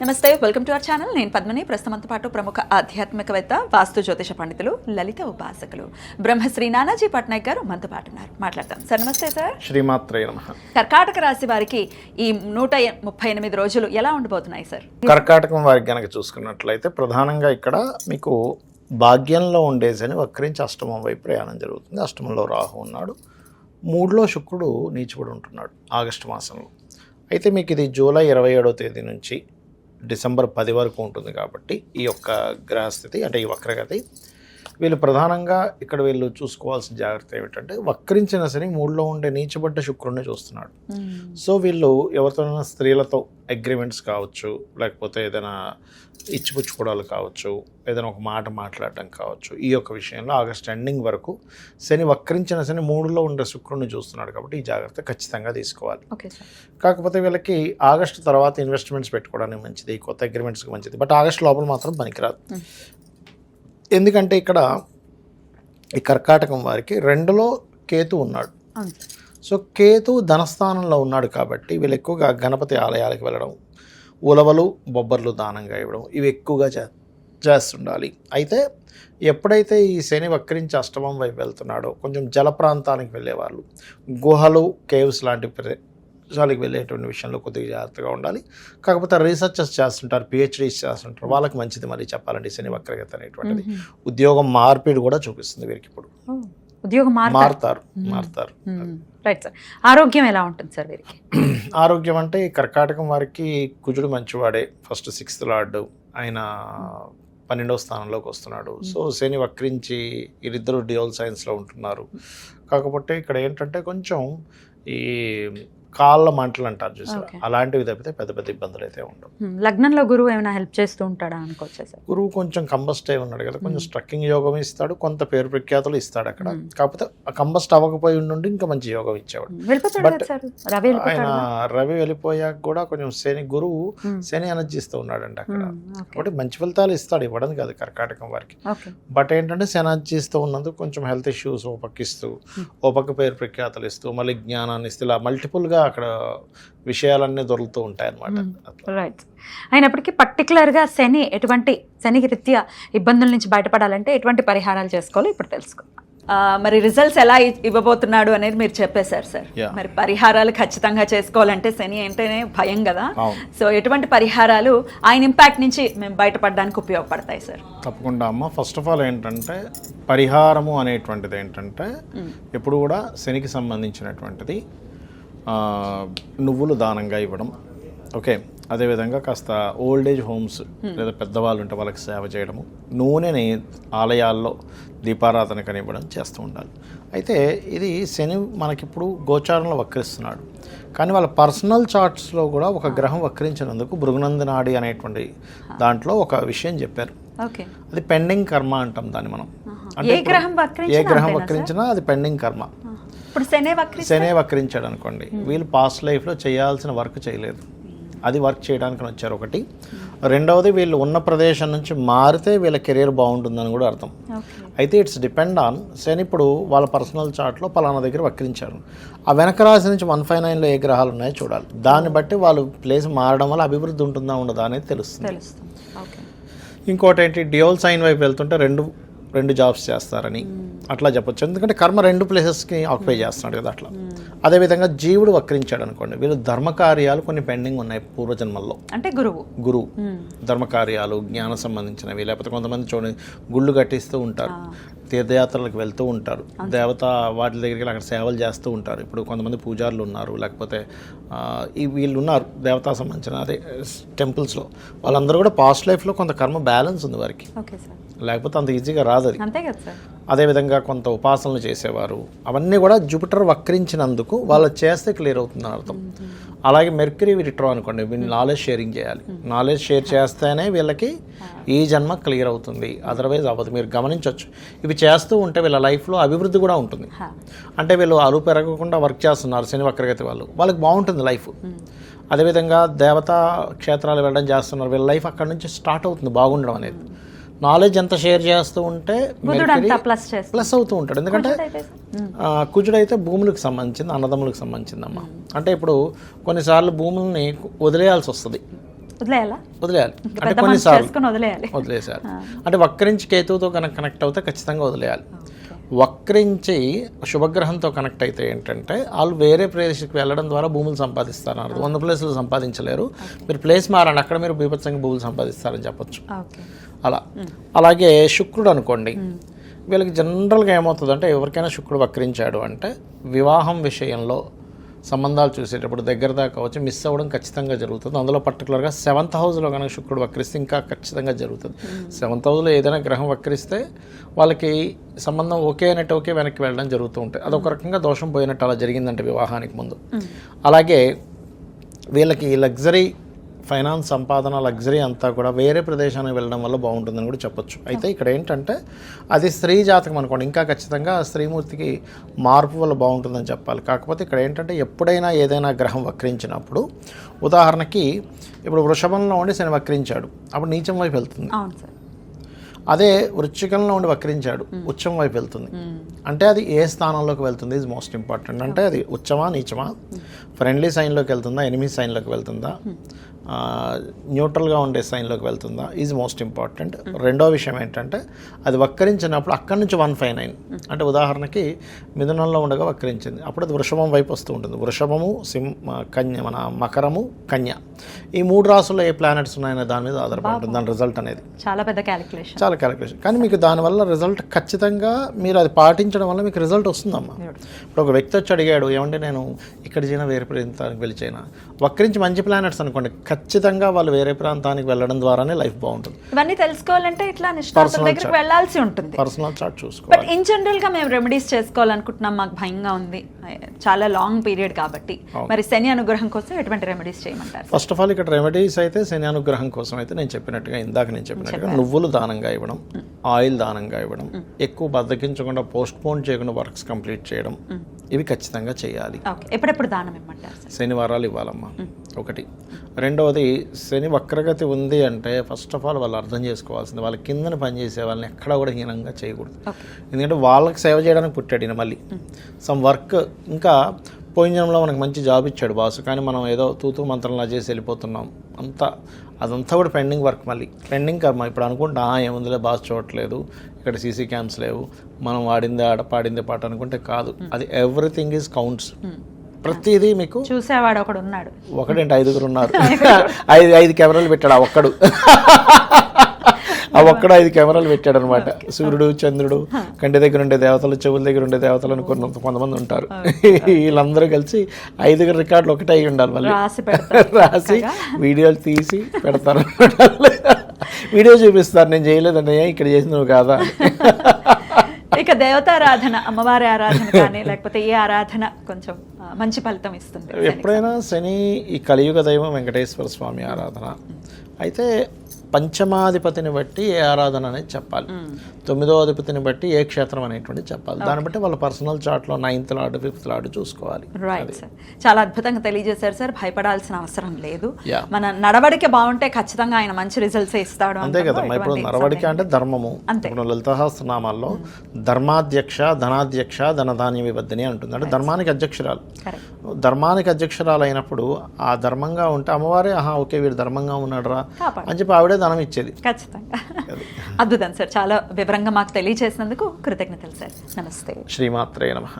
నమస్తే, welcome to our channel. నేను పద్మని. ప్రస్తుతంతో పాటు ప్రముఖ ఆధ్యాత్మికవేత్త, వాస్తు జ్యోతిష పండితులు, లలిత ఉపాసకులు బ్రహ్మశ్రీ నానాజీ పట్నాయక్ గారు మనతో పాటు ఉన్నారు. మాట్లాడతాం సార్. నమస్తే సార్. శ్రీమాత్రే నమః. కర్కాటక రాశి వారికి ఈ 138 రోజులు ఎలా ఉండబోతున్నాయి సార్? కర్కాటకం వారికి గనక చూసుకున్నట్లయితే ప్రధానంగా ఇక్కడ మీకు భాగ్యంలో ఉండే శని వక్రించి అష్టమం వైపు ప్రయాణం జరుగుతుంది. అష్టమంలో రాహు ఉన్నాడు, 3లో శుక్రుడు నీచుబడి ఉంటున్నాడు ఆగస్టు మాసంలో. అయితే మీకు ఇది జూలై 27వ తేదీ నుంచి డిసెంబర్ 10 వరకు ఉంటుంది కాబట్టి ఈ యొక్క గ్రహస్థితి అంటే ఈ వక్రగతి వీళ్ళు ప్రధానంగా ఇక్కడ వీళ్ళు చూసుకోవాల్సిన జాగ్రత్త ఏమిటంటే వక్రించిన శని 3లో ఉండే నీచబడ్డ శుక్రుడిని చూస్తున్నాడు. సో వీళ్ళు ఎవరితోనైనా స్త్రీలతో అగ్రిమెంట్స్ కావచ్చు, లేకపోతే ఏదైనా ఇచ్చిపుచ్చుకోవడాలు కావచ్చు, ఏదైనా ఒక మాట మాట్లాడడం కావచ్చు, ఈ యొక్క విషయంలో ఆగస్ట్ ఎండింగ్ వరకు శని వక్రించిన శని 3లో ఉండే శుక్రుడిని చూస్తున్నాడు కాబట్టి ఈ జాగ్రత్త ఖచ్చితంగా తీసుకోవాలి. కాకపోతే వీళ్ళకి ఆగస్టు తర్వాత ఇన్వెస్ట్మెంట్స్ పెట్టుకోవడానికి మంచిది, కొత్త అగ్రిమెంట్స్కి మంచిది, బట్ ఆగస్టు లోపల మాత్రం పనికిరాదు. ఎందుకంటే ఇక్కడ ఈ కర్కాటకం వారికి 2లో కేతు ఉన్నాడు. సో కేతు ధనస్థానంలో ఉన్నాడు కాబట్టి వీళ్ళు ఎక్కువగా గణపతి ఆలయాలకు వెళ్ళడం, ఉలవలు బొబ్బర్లు దానంగా ఇవ్వడం ఇవి ఎక్కువగా చేస్తుండాలి. అయితే ఎప్పుడైతే ఈ శని వక్రించి అష్టమం వైపు వెళ్తున్నాడో కొంచెం జల ప్రాంతానికి వెళ్ళేవాళ్ళు, గుహలు, కేవ్స్ లాంటి ప్రదేశాలకు వెళ్ళేటువంటి విషయంలో కొద్దిగా జాగ్రత్తగా ఉండాలి. కాకపోతే రీసెర్చెస్ చేస్తుంటారు, పిహెచ్డీస్ చేస్తుంటారు, వాళ్ళకి మంచిది. మరి చెప్పాలంటే శని వక్రగతి అనేటువంటిది ఉద్యోగం మార్పిడి కూడా చూపిస్తుంది వీరికి. ఇప్పుడు ఉద్యోగం మారుతారు. Right sir. ఆరోగ్యం ఎలా ఉంటుంది సార్ వీరికి? ఆరోగ్యం అంటే ఈ కర్కాటకం వారికి కుజుడు మంచివాడే, ఫస్ట్ 6th లార్డ్, ఆయన 12వ స్థానంలోకి వస్తున్నాడు. సో శని వక్రించి వీరిద్దరూ డ్యూయల్ సైన్స్లో ఉంటున్నారు. కాకపోతే ఇక్కడ ఏంటంటే కొంచెం ఈ కాళ్ళ మంటలు అంటారు చూసారు, అలాంటివి తప్పితే పెద్ద పెద్ద ఇబ్బందులు అయితే ఉండవు. లగ్నంలో గురువు ఏమైనా హెల్ప్ చేస్తూ ఉంటాడా అనుకోవచ్చు సార్? గురువు కొంచెం కంబస్ట్ అయి ఉన్నాడు కదా, కొంచెం స్ట్రక్కింగ్ యోగం ఇస్తాడు, కొంత పేరు ప్రఖ్యాతులు ఇస్తాడు అక్కడ. కాకపోతే కంబస్ట్ అవ్వకపోయి ఉండి ఇంకా మంచి యోగం ఇచ్చేవాడు. బట్ ఆయన రవి వెళ్ళిపోయాక కూడా కొంచెం గురువు శని ఎనర్జీస్తూ ఉన్నాడండి అక్కడ. కాబట్టి మంచి ఫలితాలు ఇస్తాడు, ఇవ్వడం కాదు కర్కాటకం వారికి. బట్ ఏంటంటే శని ఎనర్జీస్తూ ఉన్నందుకు కొంచెం హెల్త్ ఇష్యూస్ ఓ పక్క ఇస్తూ, ఓ పక్క పేరు ప్రఖ్యాతులు ఇస్తూ, మళ్ళీ జ్ఞానాన్ని ఇస్తూ, ఇలా మల్టిపుల్గా అక్కడ విషయాలన్నీ దొరుకుతూ ఉంటాయి అన్నమాట. రైట్. అయినప్పటికీ పర్టికులర్గా శనికి రీత్యా ఇబ్బందుల నుంచి బయటపడాలంటే ఎటువంటి పరిహారాలు చేసుకోవాలో ఇప్పుడు తెలుసుకుందాం. మరి రిజల్ట్స్ ఎలా ఇవ్వబోతున్నాడు అనేది మీరు చెప్పేశారు సార్. మరి పరిహారాలు ఖచ్చితంగా చేసుకోవాలంటే శని అంటేనే భయం కదా. సో ఎటువంటి పరిహారాలు ఆయన ఇంపాక్ట్ నుంచి మేము బయటపడడానికి ఉపయోగపడతాయి సార్? తప్పకుండా అమ్మ. ఫస్ట్ ఆఫ్ ఆల్ ఏంటంటే పరిహారము అనేటువంటిది ఏంటంటే ఎప్పుడు కూడా శనికి సంబంధించినటువంటిది నువ్వులు దానంగా ఇవ్వడం. ఓకే. అదేవిధంగా కాస్త ఓల్డ్ ఏజ్ హోమ్స్ లేదా పెద్దవాళ్ళు ఉంటే వాళ్ళకి సేవ చేయడము, నూనెని ఆలయాల్లో దీపారాధన కనివ్వడం చేస్తూ ఉండాలి. అయితే ఇది శని మనకిప్పుడు గోచారంలో వక్రిస్తున్నాడు, కానీ వాళ్ళ పర్సనల్ చార్ట్స్లో కూడా ఒక గ్రహం వక్రించినందుకు భృగునందనాడి అనేటువంటి దాంట్లో ఒక విషయం చెప్పారు. అది పెండింగ్ కర్మ అంటాం దాన్ని మనం. అంటే ఏ గ్రహం వక్రించినా అది పెండింగ్ కర్మ. శనే వక్రించాడు అనుకోండి, వీళ్ళు పాస్ట్ లైఫ్లో చేయాల్సిన వర్క్ చేయలేదు, అది వర్క్ చేయడానికి వచ్చారు ఒకటి. రెండవది వీళ్ళు ఉన్న ప్రదేశం నుంచి మారితే వీళ్ళ కెరీర్ బాగుంటుందని కూడా అర్థం. అయితే ఇట్స్ డిపెండ్ ఆన్ శని. ఇప్పుడు వాళ్ళ పర్సనల్ చార్ట్లో పలానా దగ్గర వక్రించారు, ఆ వెనక రాశి నుంచి 159లో ఏ గ్రహాలు ఉన్నాయో చూడాలి. దాన్ని బట్టి వాళ్ళు ప్లేస్ మారడం వల్ల అభివృద్ధి ఉంటుందా ఉండదా అనేది తెలుస్తుంది. ఇంకోటి ఏంటి, డ్యూయల్ సైన్ వైపు వెళ్తుంటే రెండు జాబ్స్ చేస్తారని అట్లా చెప్పొచ్చు. ఎందుకంటే కర్మ 2 ప్లేసెస్కి ఆక్యుపై చేస్తున్నాడు కదా అట్లా. అదేవిధంగా జీవుడు వక్రించాడు అనుకోండి, వీళ్ళు ధర్మకార్యాలు కొన్ని పెండింగ్ ఉన్నాయి పూర్వజన్మల్లో. అంటే గురువు ధర్మకార్యాలు, జ్ఞానం సంబంధించినవి, లేకపోతే కొంతమంది చూడండి గుళ్ళు కట్టిస్తూ ఉంటారు, తీర్థయాత్రలకు వెళ్తూ ఉంటారు, దేవత వాటి దగ్గరికి అక్కడ సేవలు చేస్తూ ఉంటారు. ఇప్పుడు కొంతమంది పూజారులు ఉన్నారు, లేకపోతే వీళ్ళు ఉన్నారు దేవతా సంబంధించిన అదే టెంపుల్స్లో. వాళ్ళందరూ కూడా పాస్ట్ లైఫ్లో కొంత కర్మ బ్యాలెన్స్ ఉంది వారికి, లేకపోతే అంత ఈజీగా రాదు అది. అదేవిధంగా కొంత ఉపాసనలు చేసేవారు, అవన్నీ కూడా జూపిటర్ వక్రించినందుకు వాళ్ళు చేస్తే క్లియర్ అవుతుందని అర్థం. అలాగే మెర్క్యూరీ రిట్రో అనుకోండి, వీళ్ళు నాలెడ్జ్ షేరింగ్ చేయాలి, నాలెడ్జ్ షేర్ చేస్తేనే వీళ్ళకి ఈ జన్మ క్లియర్ అవుతుంది, అదర్వైజ్ అవ్వదు. మీరు గమనించవచ్చు, ఇవి చేస్తూ ఉంటే వీళ్ళ లైఫ్లో అభివృద్ధి కూడా ఉంటుంది. అంటే వీళ్ళు అరువు పెరగకుండా వర్క్ చేస్తున్నారు శని వక్రగతి వాళ్ళకి బాగుంటుంది లైఫ్. అదేవిధంగా దేవతా క్షేత్రాలు వెళ్ళడం చేస్తున్నారు, వీళ్ళ లైఫ్ అక్కడ నుంచి స్టార్ట్ అవుతుంది బాగుండడం అనేది. నాలెడ్జ్ ఎంత షేర్ చేస్తూ ఉంటే ప్లస్ అవుతూ ఉంటాడు. ఎందుకంటే కుజుడైతే భూములకు సంబంధించింది, అన్నదమ్ములకు సంబంధించిందమ్మా. అంటే ఇప్పుడు కొన్నిసార్లు భూముల్ని వదిలేయాల్సి వస్తుంది వదిలేయాలా? వదిలేయాలి. ఇంకా అంటే పెద్ద మనసు కొన్నిసార్లు చేసుకొని వదిలేయాలి. వదిలేసారు. అంటే వక్రించి కేతువుతో కనెక్ట్ అవుతే ఖచ్చితంగా వదిలేయాలి. వక్రించి శుభగ్రహంతో కనెక్ట్ అయితే ఏంటంటే వాళ్ళు వేరే ప్లేస్కి వెళ్ళడం ద్వారా భూములు సంపాదిస్తారు. 100 ప్లేసులు సంపాదించలేరు, మీరు ప్లేస్ మారండి, అక్కడ మీరు బీభత్సంగా భూములు సంపాదిస్తారని చెప్పొచ్చు. ఓకే. అలా. అలాగే శుక్రుడు అనుకోండి, వీళ్ళకి జనరల్గా ఏమవుతుందంటే ఎవరికైనా శుక్రుడు వక్రించాడు అంటే వివాహం విషయంలో సంబంధాలు చూసేటప్పుడు దగ్గర దాకా వచ్చి మిస్ అవ్వడం ఖచ్చితంగా జరుగుతుంది. అందులో పర్టికులర్గా 7th హౌస్లో కనుక శుక్రుడు వక్రిస్తే ఇంకా ఖచ్చితంగా జరుగుతుంది. 7th హౌస్లో ఏదైనా గ్రహం వక్రిస్తే వాళ్ళకి సంబంధం ఓకే అనేట్టు ఓకే వెనక్కి వెళ్ళడం జరుగుతూ ఉంటాయి. అదొక రకంగా దోషం పోయినట్టు అలా జరిగిందంటే వివాహానికి ముందు. అలాగే వీళ్ళకి లగ్జరీ ఫైనాన్స్ సంపాదన లగ్జరీ అంతా కూడా వేరే ప్రదేశానికి వెళ్ళడం వల్ల బాగుంటుందని కూడా చెప్పొచ్చు. అయితే ఇక్కడ ఏంటంటే అది స్త్రీ జాతకం అనుకోండి, ఇంకా ఖచ్చితంగా స్త్రీమూర్తికి మార్పు వల్ల బాగుంటుందని చెప్పాలి. కాకపోతే ఇక్కడ ఏంటంటే ఎప్పుడైనా ఏదైనా గ్రహం వక్రించినప్పుడు, ఉదాహరణకి ఇప్పుడు వృషభంలో ఉండి శని వక్రించాడు, అప్పుడు నీచం వైపు వెళ్తుంది. అవును సార్. అదే వృశ్చికంలో ఉండి వక్రించాడు, ఉచ్చం వైపు వెళ్తుంది. అంటే అది ఏ స్థానంలోకి వెళ్తుంది ఈజ్ మోస్ట్ ఇంపార్టెంట్. అంటే అది ఉచ్చమా నీచమా, ఫ్రెండ్లీ సైన్లోకి వెళ్తుందా, ఎనిమీ సైన్లోకి వెళ్తుందా, న్యూట్రల్గా ఉండే సైన్లోకి వెళ్తుందా ఈజ్ మోస్ట్ ఇంపార్టెంట్. రెండో విషయం ఏంటంటే అది వక్రించినప్పుడు అక్కడి నుంచి 159, అంటే ఉదాహరణకి మిథునంలో ఉండగా వక్రించింది, అప్పుడు అది వృషభం వైపు వస్తూ ఉంటుంది. వృషభము, కన్య, మన మకరము, కన్య, ఈ 3 రాసుల్లో ఏ ప్లానెట్స్ ఉన్నాయనే దాని మీద ఆధారపడి ఉంటుంది దాని రిజల్ట్ అనేది. చాలా పెద్ద క్యాలిక్యులేషన్. చాలా క్యాలిక్యులేషన్. కానీ మీకు దానివల్ల రిజల్ట్ ఖచ్చితంగా మీరు అది పాటించడం వల్ల మీకు రిజల్ట్ వస్తుందమ్మా. ఇప్పుడు ఒక వ్యక్తి వచ్చి అడిగాడు, ఏమంటే నేను ఇక్కడ చేయనా వేరే ప్రాంతానికి వెళ్ళి చేయనా, వక్రించి మంచి ప్లానెట్స్ అనుకోండి, ఖచ్చితంగా వాళ్ళు వేరే ప్రాంతానికి వెళ్ళడం ద్వారానే లైఫ్ బాగుంటుంది. ఇవన్నీ తెలుసుకోవాలంటే ఇట్లా నిష్ణాతుల దగ్గరికి వెళ్ళాల్సి ఉంటుంది. పర్సనల్ చార్ట్ బట్ చూసుకోవాలి. ఇన్ జనరల్ గా మేము రెమెడీస్ చేసుకోవాలనుకుంటున్నాం, మాకు భయంగా ఉంది, చాలా లాంగ్ పీరియడ్ కాబట్టి, మరి శని అనుగ్రహం కోసం ఎటువంటి రెమెడీస్ చేయమంటారు? ఫస్ట్ ఆఫ్ ఆల్ ఇక్కడ రెమెడీస్ అయితే శని అనుగ్రహం కోసం అయితే నేను చెప్పినట్టుగా నువ్వులు దానంగా ఇవ్వడం, ఆయిల్ దానంగా ఇవ్వడం, ఎక్కువ బద్దకించకుండా పోస్ట్ పోన్ చేయకుండా వర్క్స్ కంప్లీట్ చేయడం, ఇవి ఖచ్చితంగా చేయాలి. ఎప్పుడెప్పుడు దానం ఇవ్వమంటారు? శనివారాలు ఇవ్వాలమ్మా ఒకటి. రెండవది శని వక్రగతి ఉంది అంటే ఫస్ట్ ఆఫ్ ఆల్ వాళ్ళు అర్థం చేసుకోవాల్సింది, వాళ్ళ కిందని పనిచేసే వాళ్ళని ఎక్కడా కూడా హీనంగా చేయకూడదు. ఎందుకంటే వాళ్ళకి సేవ చేయడానికి పుట్టాడు ఈయన. మళ్ళీ సమ్ వర్క్, ఇంకా పోయిన జనంలో మనకు మంచి జాబ్ ఇచ్చాడు బాసు, కానీ మనం ఏదో తూతూ మంత్రంలా చేసి వెళ్ళిపోతున్నాం, అదంతా కూడా పెండింగ్ వర్క్. మళ్ళీ పెండింగ్ కర్మ. ఇప్పుడు అనుకుంటా ఏముందిలే బాస్ చూడట్లేదు, ఇక్కడ సీసీ క్యామ్స్ లేవు, మనం వాడిందే ఆడ పాడిందే పాట అనుకుంటే కాదు. అది ఎవ్రీథింగ్ ఈజ్ కౌంట్స్. ప్రతిదీ మీకు చూసేవాడు ఒకడు ఉన్నాడు, ఒకటేంటి 5 ఉన్నారు. 5 కెమెరాలు పెట్టాడు ఆ ఒక్కడు. ఆ ఒక్కడు 5 కెమెరాలు పెట్టాడు అనమాట. సూర్యుడు, చంద్రుడు, కంటి దగ్గర ఉండే దేవతలు, చెవుల దగ్గర ఉండే దేవతలు అని కొంతమంది ఉంటారు. వీళ్ళందరూ కలిసి 5 రికార్డులు ఒకటే అయి ఉండాలి. మళ్ళీ రాసి వీడియోలు తీసి పెడతారు. వీడియో చూపిస్తారు, నేను చేయలేదండి, ఇక్కడ చేసిన నువ్వు కాదా. ఇక దేవతారాధన, అమ్మవారి ఆరాధన కానీ లేకపోతే ఏ ఆరాధన కొంచెం మంచి ఫలితం ఇస్తుంది? ఎప్పుడైనా శని ఈ కలియుగ దైవం వెంకటేశ్వర స్వామి ఆరాధన అయితే పంచమాధిపతిని బట్టి ఏ ఆరాధన అనేది చెప్పాలి, 9వ అధిపతిని బట్టి ఏ క్షేత్రం అనేటువంటి చెప్పాలి. దాన్ని బట్టి వాళ్ళ పర్సనల్ చార్ట్లో 9th లార్డ్ 5th లార్డ్ చూసుకోవాలి. రైట్ సార్, చాలా అద్భుతంగా తెలియజేశారు సార్. భయపడాల్సిన అవసరం లేదు, మన నడవడిక బాగుంటే ఖచ్చితంగా ఆయన మంచి రిజల్ట్స్ ఇస్తాడు. అంతే కదా. ఇప్పుడు నడవడిక అంటే ధర్మము. ఇప్పుడు లలిత సహస్రనామాల్లో ధర్మాధ్యక్ష, ధనాధ్యక్ష, ధనధాన్య విబద్ధిని అంటుంది. అంటే ధర్మానికి అధ్యక్షురాలు. ధర్మానికి అధ్యక్షురాలు అయినప్పుడు ఆ ధర్మంగా ఉంటే అమ్మవారే ఓకే వీడు ధర్మంగా ఉన్నాడు రా అని చెప్పి ఆవిడే ధనం ఇచ్చేది. ఖచ్చితంగా. అద్భుతం సార్, చాలా వివరంగా మాకు తెలియజేసినందుకు కృతజ్ఞతలు సార్. నమస్తే. శ్రీమాత్రే నమః.